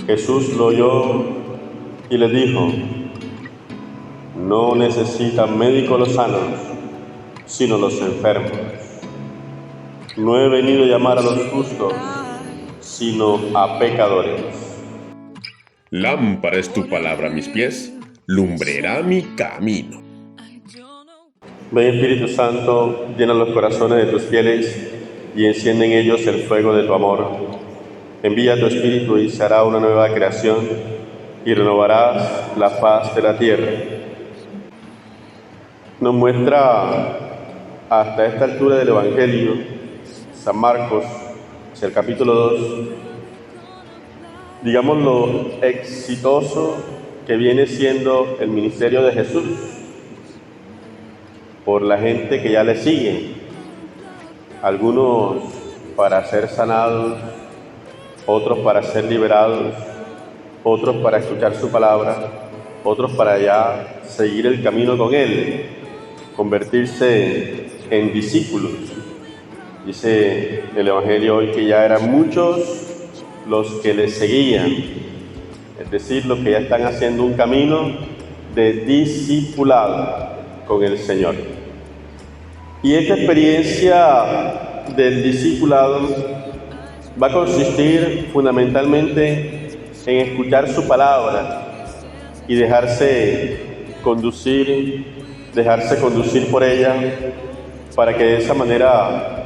Jesús lo oyó y le dijo: no necesitan médicos los sanos, sino los enfermos. No he venido a llamar a los justos, sino a pecadores. Lámpara es tu palabra a mis pies, lumbrera mi camino. Ven, Espíritu Santo, llena los corazones de tus fieles y enciende en ellos el fuego de tu amor. Envía tu Espíritu y se hará una nueva creación y renovarás la faz de la tierra. Nos muestra hasta esta altura del Evangelio San Marcos, hacia el capítulo 2, digamos lo exitoso que viene siendo el ministerio de Jesús por la gente que ya le sigue, algunos para ser sanados, otros para ser liberados, otros para escuchar su palabra, otros para ya seguir el camino con Él, convertirse en discípulos. Dice el Evangelio hoy que ya eran muchos los que le seguían, es decir, los que ya están haciendo un camino de discipulado con el Señor. Y esta experiencia del discipulado va a consistir fundamentalmente en escuchar su palabra y dejarse conducir por ella, para que de esa manera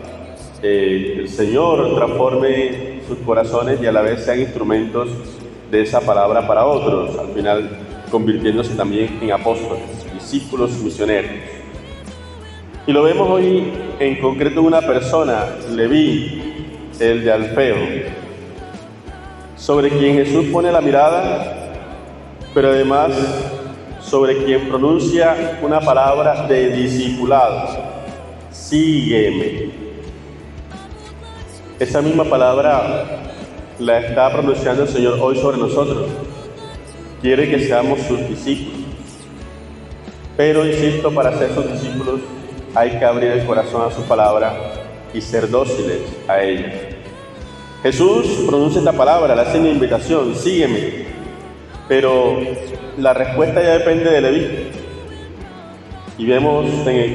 el Señor transforme sus corazones y a la vez sean instrumentos de esa palabra para otros, al final convirtiéndose también en apóstoles, discípulos misioneros. Y lo vemos hoy en concreto en una persona, Leví, el de Alfeo, sobre quien Jesús pone la mirada, pero además sobre quien pronuncia una palabra de discipulado: sígueme. Esa misma palabra la está pronunciando el Señor hoy sobre nosotros. Quiere que seamos sus discípulos. Pero, insisto, para ser sus discípulos hay que abrir el corazón a su palabra y ser dóciles a ella. Jesús pronuncia esta palabra, le hace una invitación: sígueme. Pero la respuesta ya depende de Leví. Y vemos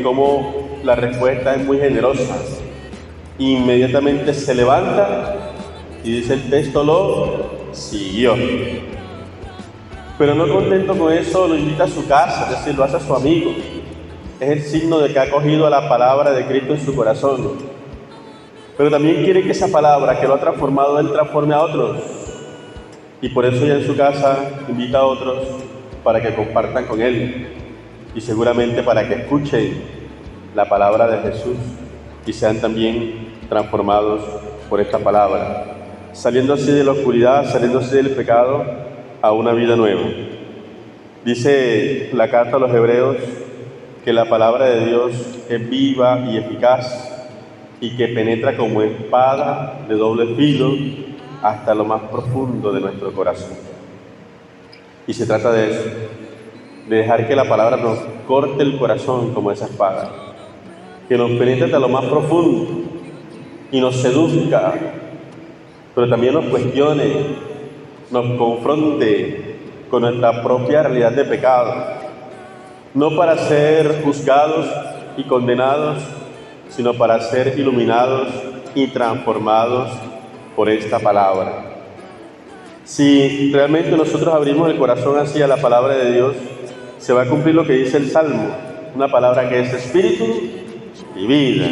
cómo la respuesta es muy generosa. Inmediatamente se levanta y dice el texto, lo siguió. Pero no contento con eso, lo invita a su casa, es decir, lo hace a su amigo. Es el signo de que ha acogido la palabra de Cristo en su corazón. Pero también quiere que esa palabra que lo ha transformado, Él transforme a otros. Y por eso ya en su casa invita a otros para que compartan con Él. Y seguramente para que escuchen la palabra de Jesús y sean también transformados por esta palabra, saliendo así de la oscuridad, saliendo así del pecado a una vida nueva. Dice la carta a los Hebreos que la palabra de Dios es viva y eficaz y que penetra como espada de doble filo hasta lo más profundo de nuestro corazón. Y se trata de eso, de dejar que la palabra nos corte el corazón como esa espada, que nos penetre hasta lo más profundo y nos seduzca, pero también nos cuestione, nos confronte con nuestra propia realidad de pecado, no para ser juzgados y condenados, sino para ser iluminados y transformados por esta palabra. Si realmente nosotros abrimos el corazón así a la palabra de Dios, se va a cumplir lo que dice el Salmo, una palabra que es espíritu y vida.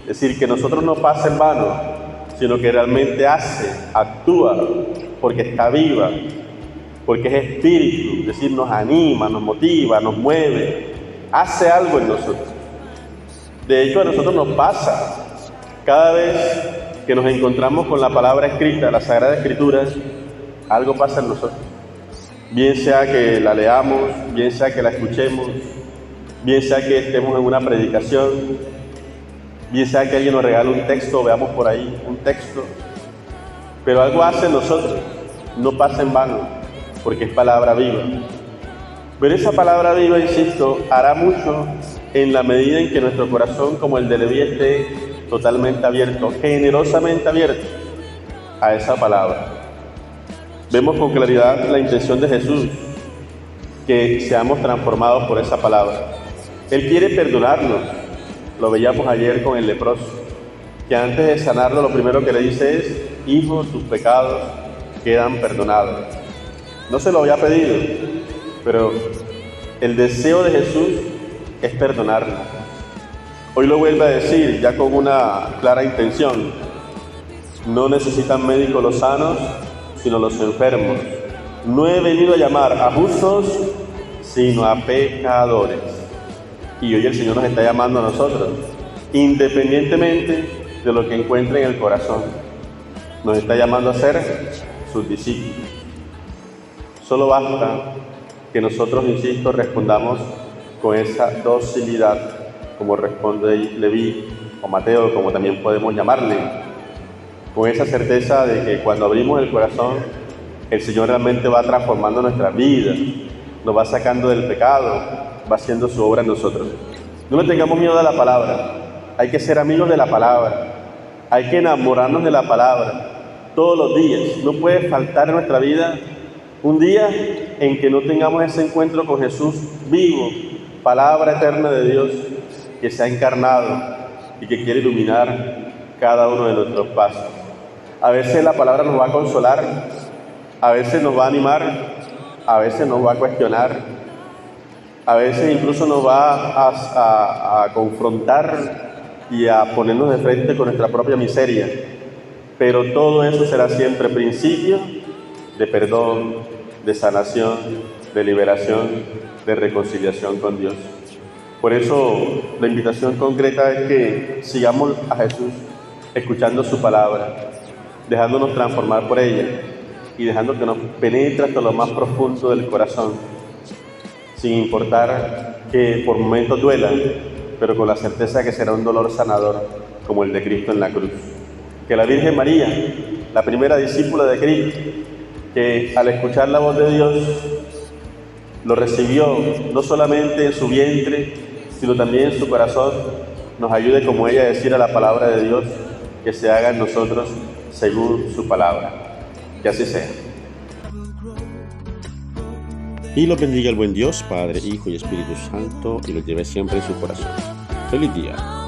Es decir, que nosotros no pasa en vano, sino que realmente hace, actúa, porque está viva, porque es espíritu, es decir, nos anima, nos motiva, nos mueve, hace algo en nosotros. De hecho, a nosotros nos pasa, cada vez que nos encontramos con la palabra escrita, la Sagrada Escritura, algo pasa en nosotros. Bien sea que la leamos, bien sea que la escuchemos, bien sea que estemos en una predicación, bien sea que alguien nos regale un texto, veamos por ahí un texto, pero algo hace en nosotros, no pasa en vano, porque es palabra viva. Pero esa palabra viva, insisto, hará mucho en la medida en que nuestro corazón, como el de Leví, esté totalmente abierto, generosamente abierto a esa palabra. Vemos con claridad la intención de Jesús, que seamos transformados por esa palabra. Él quiere perdonarnos. Lo veíamos ayer con el leproso, que antes de sanarlo lo primero que le dice es: hijo, tus pecados quedan perdonados. No se lo había pedido, pero el deseo de Jesús es perdonarnos. Hoy lo vuelve a decir, ya con una clara intención: no necesitan médicos los sanos, sino los enfermos. No he venido a llamar a justos, sino a pecadores. Y hoy el Señor nos está llamando a nosotros, independientemente de lo que encuentre en el corazón. Nos está llamando a ser sus discípulos. Solo basta que nosotros, insisto, respondamos con esa docilidad, como responde Leví o Mateo, como también podemos llamarle, con esa certeza de que cuando abrimos el corazón, el Señor realmente va transformando nuestra vida, nos va sacando del pecado, va haciendo su obra en nosotros. No le tengamos miedo a la palabra, hay que ser amigos de la palabra, hay que enamorarnos de la palabra todos los días. No puede faltar en nuestra vida un día en que no tengamos ese encuentro con Jesús vivo, palabra eterna de Dios, que se ha encarnado y que quiere iluminar cada uno de nuestros pasos. A veces la palabra nos va a consolar, a veces nos va a animar, a veces nos va a cuestionar, a veces incluso nos va a confrontar y a ponernos de frente con nuestra propia miseria. Pero todo eso será siempre principio de perdón, de sanación, de liberación, de reconciliación con Dios. Por eso la invitación concreta es que sigamos a Jesús escuchando su palabra, dejándonos transformar por ella y dejando que nos penetre hasta lo más profundo del corazón, sin importar que por momentos duela, pero con la certeza de que será un dolor sanador como el de Cristo en la cruz. Que la Virgen María, la primera discípula de Cristo, que al escuchar la voz de Dios lo recibió no solamente en su vientre, sino también en su corazón, nos ayude como ella a decir a la palabra de Dios, que se haga en nosotros según su palabra. Que así sea. Y los bendiga el buen Dios, Padre, Hijo y Espíritu Santo, y los lleve siempre en su corazón. ¡Feliz día!